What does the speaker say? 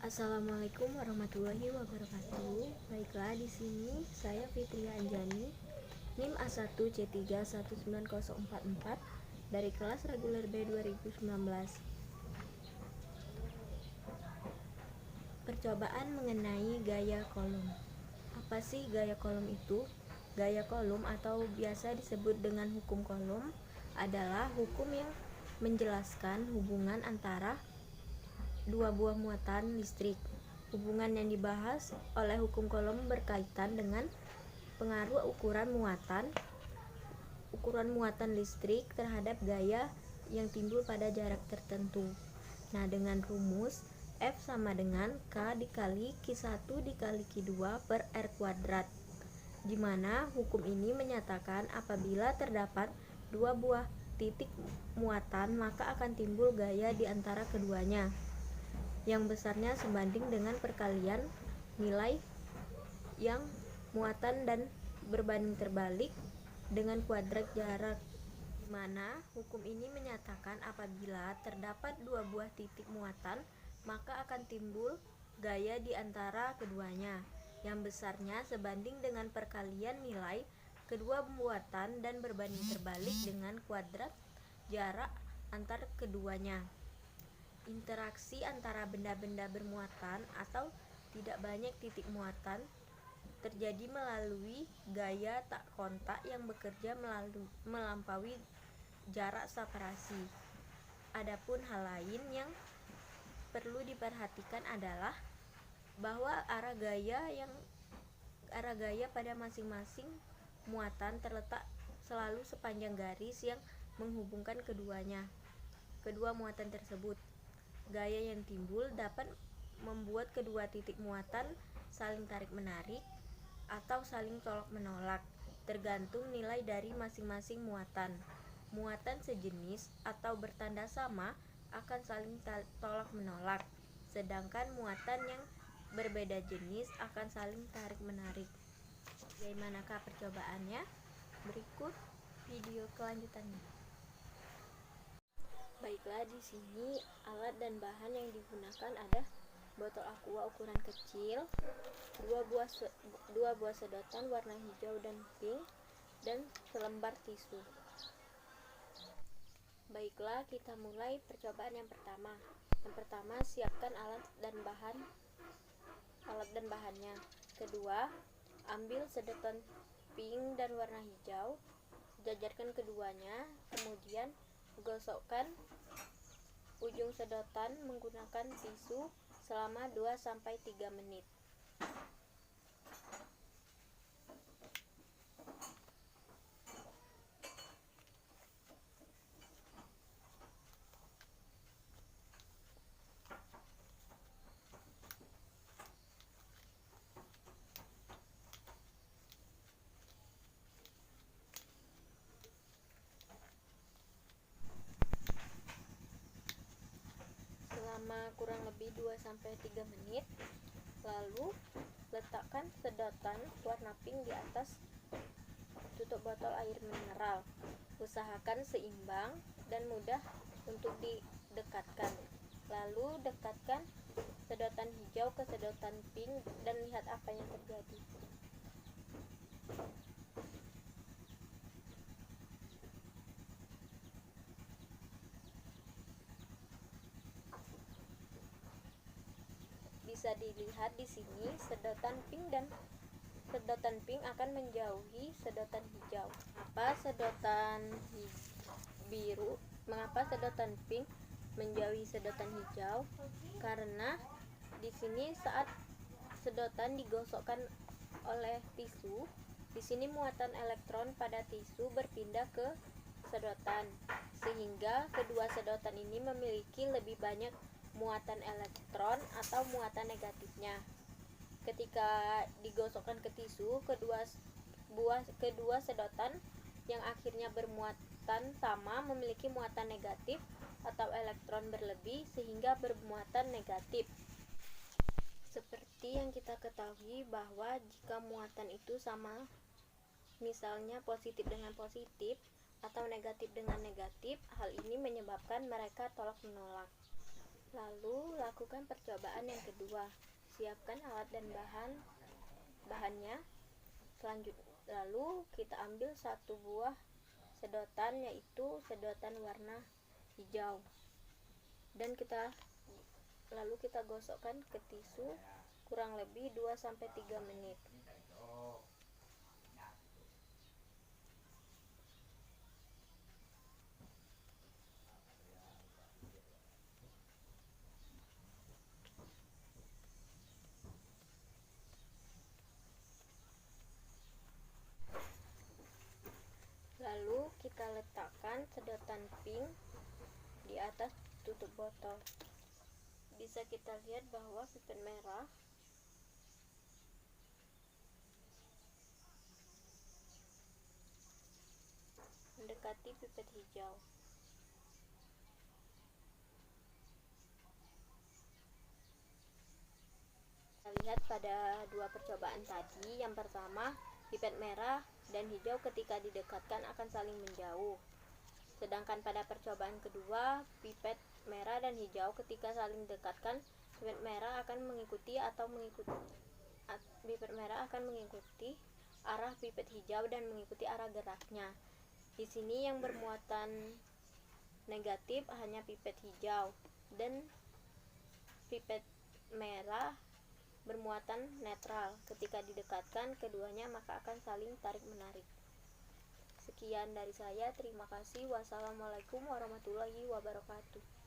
Assalamualaikum warahmatullahi wabarakatuh. Baiklah, di sini saya Fitri Anjani, NIM A1C31904 dari kelas reguler B 2019. Percobaan mengenai gaya kolom. Apa sih gaya kolom itu? Gaya kolom atau biasa disebut dengan hukum kolom adalah hukum yang menjelaskan hubungan antara dua buah muatan listrik. Hubungan yang dibahas oleh hukum kolom berkaitan dengan pengaruh ukuran muatan listrik terhadap gaya yang timbul pada jarak tertentu. Nah, dengan rumus F sama dengan K dikali Q1 dikali Q2 per R kuadrat, di mana hukum ini menyatakan apabila terdapat dua buah titik muatan maka akan timbul gaya di antara keduanya yang besarnya sebanding dengan perkalian nilai yang muatan dan berbanding terbalik dengan kuadrat jarak, di mana hukum ini menyatakan apabila terdapat dua buah titik muatan maka akan timbul gaya di antara keduanya yang besarnya sebanding dengan perkalian nilai kedua muatan dan berbanding terbalik dengan kuadrat jarak antar keduanya. Interaksi antara benda-benda bermuatan atau tidak banyak titik muatan terjadi melalui gaya tak kontak yang bekerja melampaui jarak separasi. Adapun hal lain yang perlu diperhatikan adalah bahwa arah gaya pada masing-masing muatan terletak selalu sepanjang garis yang menghubungkan kedua muatan tersebut. Gaya yang timbul dapat membuat kedua titik muatan saling tarik-menarik atau saling tolak-menolak, tergantung nilai dari masing-masing muatan. Muatan sejenis atau bertanda sama akan saling tolak-menolak, sedangkan muatan yang berbeda jenis akan saling tarik-menarik. Bagaimanakah percobaannya? Berikut video kelanjutannya. Baiklah, di sini alat dan bahan yang digunakan ada botol aqua ukuran kecil, dua buah sedotan warna hijau dan pink, dan selembar tisu. Baiklah, kita mulai percobaan yang pertama. Yang pertama, siapkan alat dan bahannya. Kedua, ambil sedotan pink dan warna hijau, jajarkan keduanya, kemudian gosokkan ujung sedotan menggunakan tisu selama 2-3 menit. Selama kurang lebih 2-3 menit, lalu letakkan sedotan warna pink di atas tutup botol air mineral. Usahakan seimbang dan mudah untuk didekatkan. Lalu dekatkan sedotan hijau ke sedotan pink dan lihat apa yang terjadi. Bisa dilihat di sini sedotan pink akan menjauhi sedotan hijau. Mengapa sedotan pink menjauhi sedotan hijau? Karena di sini saat sedotan digosokkan oleh tisu, di sini muatan elektron pada tisu berpindah ke sedotan, sehingga kedua sedotan ini memiliki lebih banyak muatan elektron atau muatan negatifnya. Ketika digosokkan ke tisu, kedua sedotan yang akhirnya bermuatan sama memiliki muatan negatif atau elektron berlebih sehingga bermuatan negatif. Seperti yang kita ketahui bahwa jika muatan itu sama, misalnya positif dengan positif atau negatif dengan negatif, hal ini menyebabkan mereka tolak-menolak. Lalu lakukan percobaan yang kedua. Siapkan alat dan bahannya. Lalu kita ambil satu buah sedotan, yaitu sedotan warna hijau, dan lalu kita gosokkan ke tisu kurang lebih 2-3 menit. Lalu kita letakkan sedotan pink di atas tutup botol. Bisa kita lihat bahwa pipet merah mendekati pipet hijau. Kita lihat pada dua percobaan tadi. Yang pertama, pipet merah dan hijau ketika didekatkan akan saling menjauh. Sedangkan pada percobaan kedua, pipet merah dan hijau ketika saling dekatkan, pipet merah akan mengikuti arah pipet hijau dan mengikuti arah geraknya. Di sini yang bermuatan negatif hanya pipet hijau, dan pipet merah bermuatan netral. Ketika didekatkan keduanya, maka akan saling tarik-menarik. Sekian dari saya, terima kasih. Wassalamualaikum warahmatullahi wabarakatuh.